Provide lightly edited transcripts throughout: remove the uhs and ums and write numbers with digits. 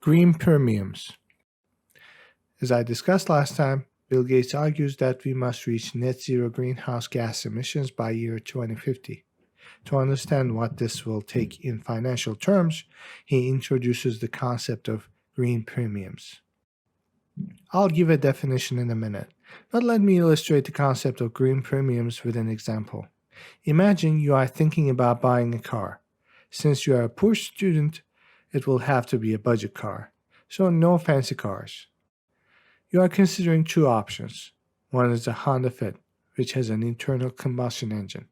Green Premiums. As I discussed last time, Bill Gates argues that we must reach net zero greenhouse gas emissions by year 2050. To understand what this will take in financial terms, he introduces the concept of green premiums. I'll give a definition in a minute, but let me illustrate the concept of green premiums with an example. Imagine you are thinking about buying a car. Since you are a poor student, it will have to be a budget car, so no fancy cars. You are considering two options. One is a Honda Fit, which has an internal combustion engine.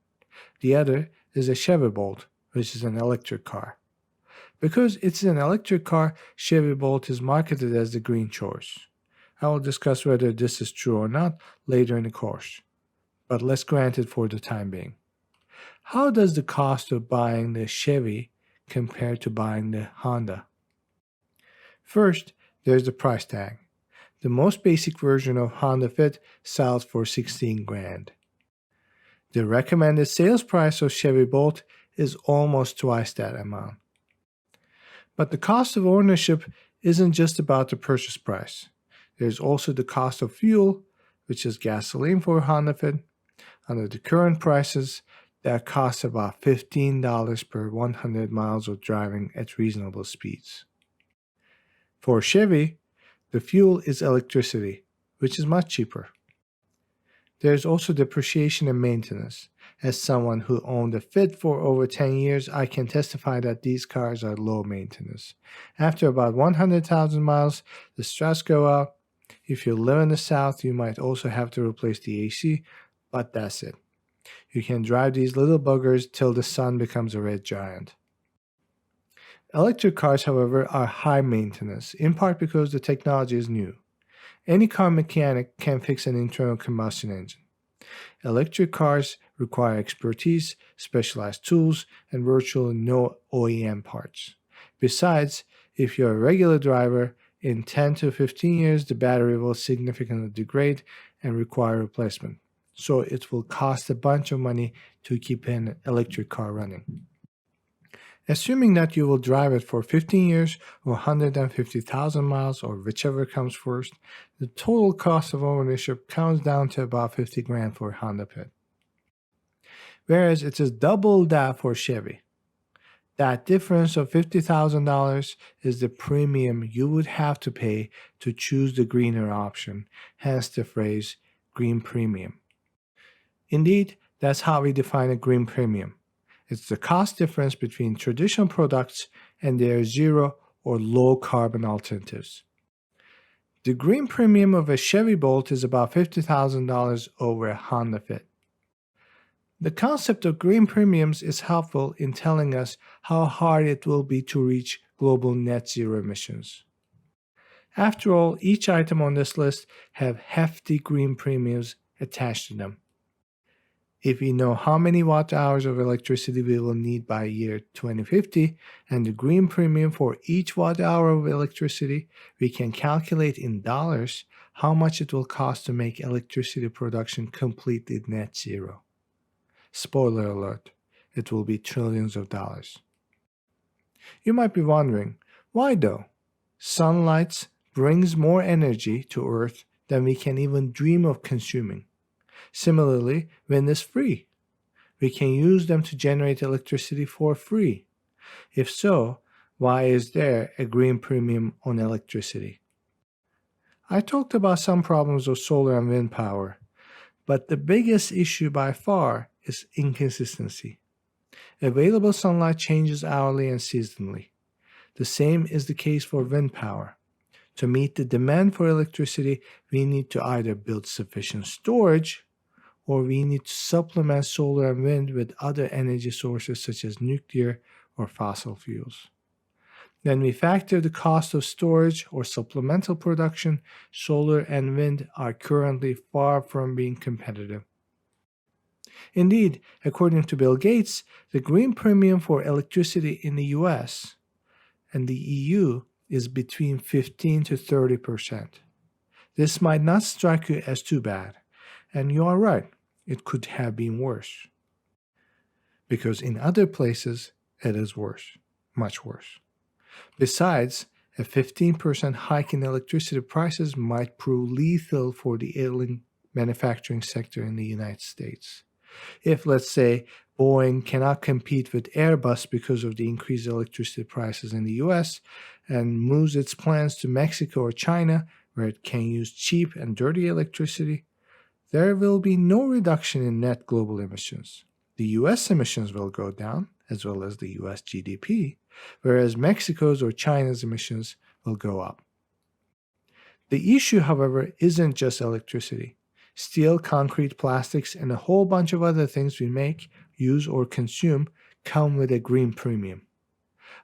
The other is a Chevy Bolt, which is an electric car. Because it's an electric car, Chevy Bolt is marketed as the green choice. I will discuss whether this is true or not later in the course, but let's grant it for the time being. How does the cost of buying the Chevy compare to buying the Honda? First, there's the price tag. The most basic version of Honda Fit sells for $16,000. The recommended sales price of Chevy Bolt is almost twice that amount. But the cost of ownership isn't just about the purchase price. There's also the cost of fuel, which is gasoline for Honda Fit. Under the current prices, that costs about $15 per 100 miles of driving at reasonable speeds. For Chevy, the fuel is electricity, which is much cheaper. There's also depreciation and maintenance. As someone who owned a Fit for over 10 years, I can testify that these cars are low maintenance. After about 100,000 miles, the struts go out. If you live in the South, you might also have to replace the AC, but that's it. You can drive these little buggers till the sun becomes a red giant. Electric cars, however, are high maintenance, in part because the technology is new. Any car mechanic can fix an internal combustion engine. Electric cars require expertise, specialized tools, and virtually no OEM parts. Besides, if you're a regular driver, in 10 to 15 years, the battery will significantly degrade and require replacement. So it will cost a bunch of money to keep an electric car running. Assuming that you will drive it for 15 years or 150,000 miles or whichever comes first, the total cost of ownership comes down to about $50,000 for Honda Fit. Whereas it is double that for Chevy. That difference of $50,000 is the premium you would have to pay to choose the greener option, hence the phrase green premium. Indeed, that's how we define a green premium. It's the cost difference between traditional products and their zero or low carbon alternatives. The green premium of a Chevy Bolt is about $50,000 over a Honda Fit. The concept of green premiums is helpful in telling us how hard it will be to reach global net zero emissions. After all, each item on this list have hefty green premiums attached to them. If we know how many watt hours of electricity we will need by year 2050 and the green premium for each watt hour of electricity, we can calculate in dollars how much it will cost to make electricity production completely net zero. Spoiler alert, it will be trillions of dollars. You might be wondering, why though? Sunlight brings more energy to Earth than we can even dream of consuming. Similarly, wind is free. We can use them to generate electricity for free. If so, why is there a green premium on electricity? I talked about some problems of solar and wind power, but the biggest issue by far is inconsistency. Available sunlight changes hourly and seasonally. The same is the case for wind power. To meet the demand for electricity, we need to either build sufficient storage or we need to supplement solar and wind with other energy sources such as nuclear or fossil fuels. Then we factor the cost of storage or supplemental production. Solar and wind are currently far from being competitive. Indeed, according to Bill Gates, the green premium for electricity in the US and the EU is between 15 to 30%. This might not strike you as too bad, and you are right, it could have been worse. Because in other places, it is worse, much worse. Besides, A 15% hike in electricity prices might prove lethal for the ailing manufacturing sector in the United States. If, let's say, Boeing cannot compete with Airbus because of the increased electricity prices in the US and moves its plans to Mexico or China, where it can use cheap and dirty electricity, there will be no reduction in net global emissions. The US emissions will go down, as well as the US GDP, whereas Mexico's or China's emissions will go up. The issue, however, isn't just electricity. Steel, concrete, plastics, and a whole bunch of other things we make, use, or consume come with a green premium.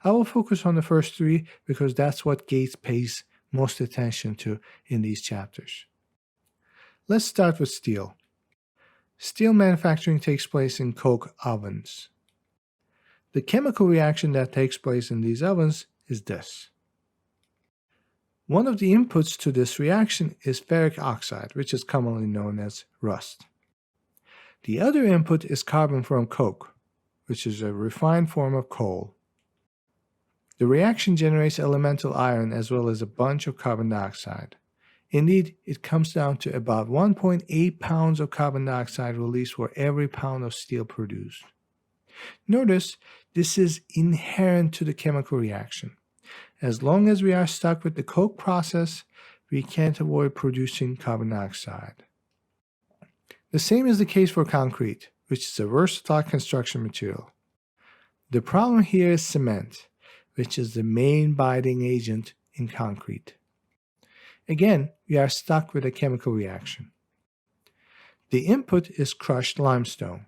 I will focus on the first three because that's what Gates pays most attention to in these chapters. Let's start with steel. Steel manufacturing takes place in coke ovens. The chemical reaction that takes place in these ovens is this. One of the inputs to this reaction is ferric oxide, which is commonly known as rust. The other input is carbon from coke, which is a refined form of coal. The reaction generates elemental iron as well as a bunch of carbon dioxide. Indeed, it comes down to about 1.8 pounds of carbon dioxide released for every pound of steel produced. Notice, this is inherent to the chemical reaction. As long as we are stuck with the coke process, we can't avoid producing carbon dioxide. The same is the case for concrete, which is a versatile construction material. The problem here is cement, which is the main binding agent in concrete. Again, we are stuck with a chemical reaction. The input is crushed limestone.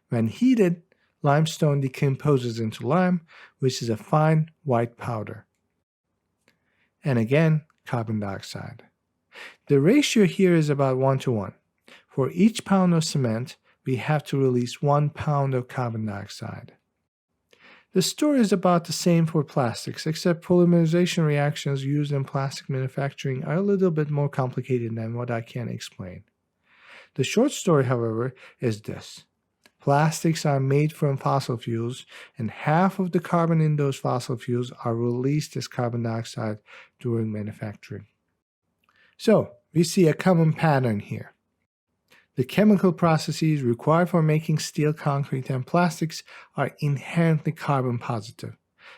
When heated, limestone decomposes into lime, which is a fine white powder. And again, carbon dioxide. The ratio here is about 1:1. For each pound of cement, we have to release 1 pound of carbon dioxide. The story is about the same for plastics, except polymerization reactions used in plastic manufacturing are a little bit more complicated than what I can explain. The short story, however, is this. Plastics are made from fossil fuels, and half of the carbon in those fossil fuels are released as carbon dioxide during manufacturing. So, we see a common pattern here. The chemical processes required for making steel, concrete, and plastics are inherently carbon positive.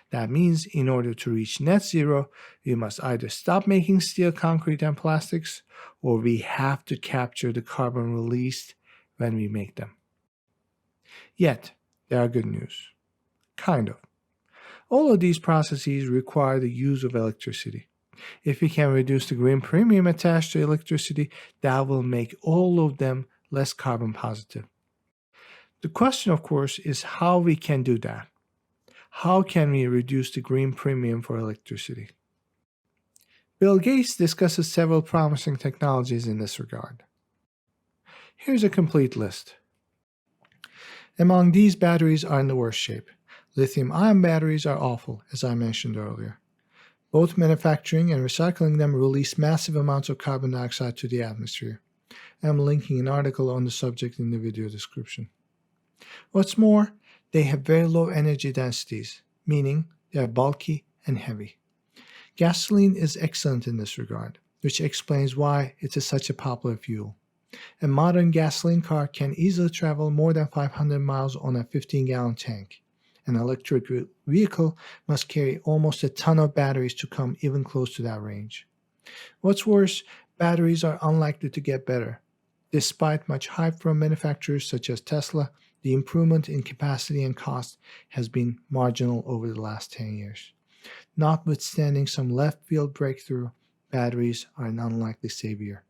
That means in order to reach net zero, we must either stop making steel, concrete, and plastics, or we have to capture the carbon released when we make them. Yet, there are good news. Kind of. All of these processes require the use of electricity. If we can reduce the green premium attached to electricity, that will make all of them less carbon positive. The question, of course, is how we can do that. How can we reduce the green premium for electricity? Bill Gates discusses several promising technologies in this regard. Here's a complete list. Among these, batteries are in the worst shape. Lithium-ion batteries are awful, as I mentioned earlier. Both manufacturing and recycling them release massive amounts of carbon dioxide to the atmosphere. I'm linking an article on the subject in the video description. What's more, they have very low energy densities, meaning they are bulky and heavy. Gasoline is excellent in this regard, which explains why it is such a popular fuel. A modern gasoline car can easily travel more than 500 miles on a 15-gallon tank. An electric vehicle must carry almost a ton of batteries to come even close to that range. What's worse, batteries are unlikely to get better. Despite much hype from manufacturers such as Tesla, the improvement in capacity and cost has been marginal over the last 10 years. Notwithstanding some left-field breakthrough, batteries are an unlikely savior.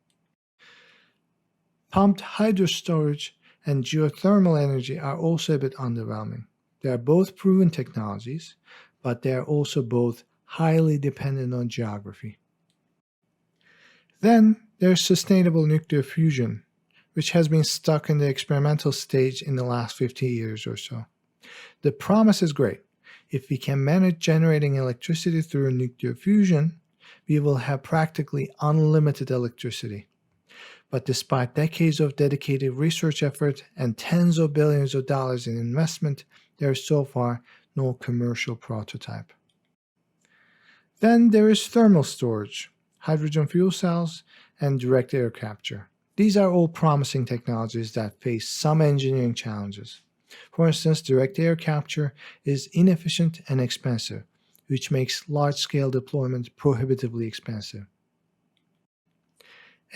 Pumped hydro storage and geothermal energy are also a bit underwhelming. They are both proven technologies, but they are also both highly dependent on geography. Then there's sustainable nuclear fusion, which has been stuck in the experimental stage in the last 50 years or so. The promise is great. If we can manage generating electricity through nuclear fusion, we will have practically unlimited electricity. But despite decades of dedicated research effort and tens of billions of dollars in investment, there is so far no commercial prototype. Then there is thermal storage, hydrogen fuel cells, and direct air capture. These are all promising technologies that face some engineering challenges. For instance, direct air capture is inefficient and expensive, which makes large-scale deployment prohibitively expensive.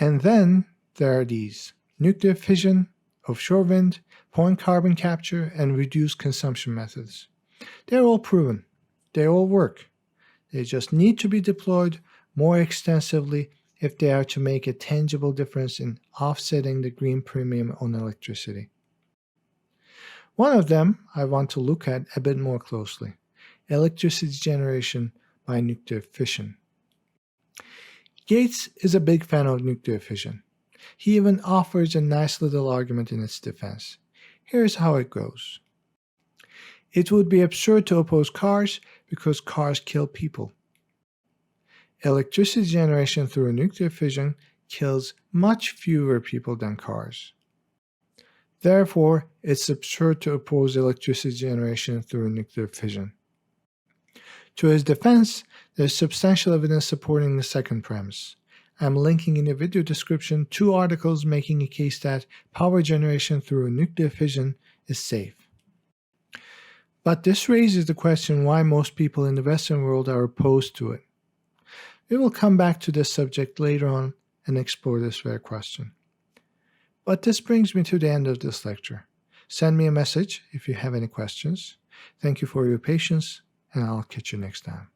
And then there are these: nuclear fission, offshore wind, point carbon capture, and reduced consumption methods. They're all proven. They all work. They just need to be deployed more extensively if they are to make a tangible difference in offsetting the green premium on electricity. One of them I want to look at a bit more closely: electricity generation by nuclear fission. Gates is a big fan of nuclear fission. He even offers a nice little argument in its defense. Here's how it goes. It would be absurd to oppose cars because cars kill people. Electricity generation through nuclear fission kills much fewer people than cars. Therefore, it's absurd to oppose electricity generation through nuclear fission. To his defense, there's substantial evidence supporting the second premise. I'm linking in the video description 2 articles making a case that power generation through nuclear fission is safe. But this raises the question why most people in the Western world are opposed to it. We will come back to this subject later on and explore this very question. But this brings me to the end of this lecture. Send me a message if you have any questions. Thank you for your patience, and I'll catch you next time.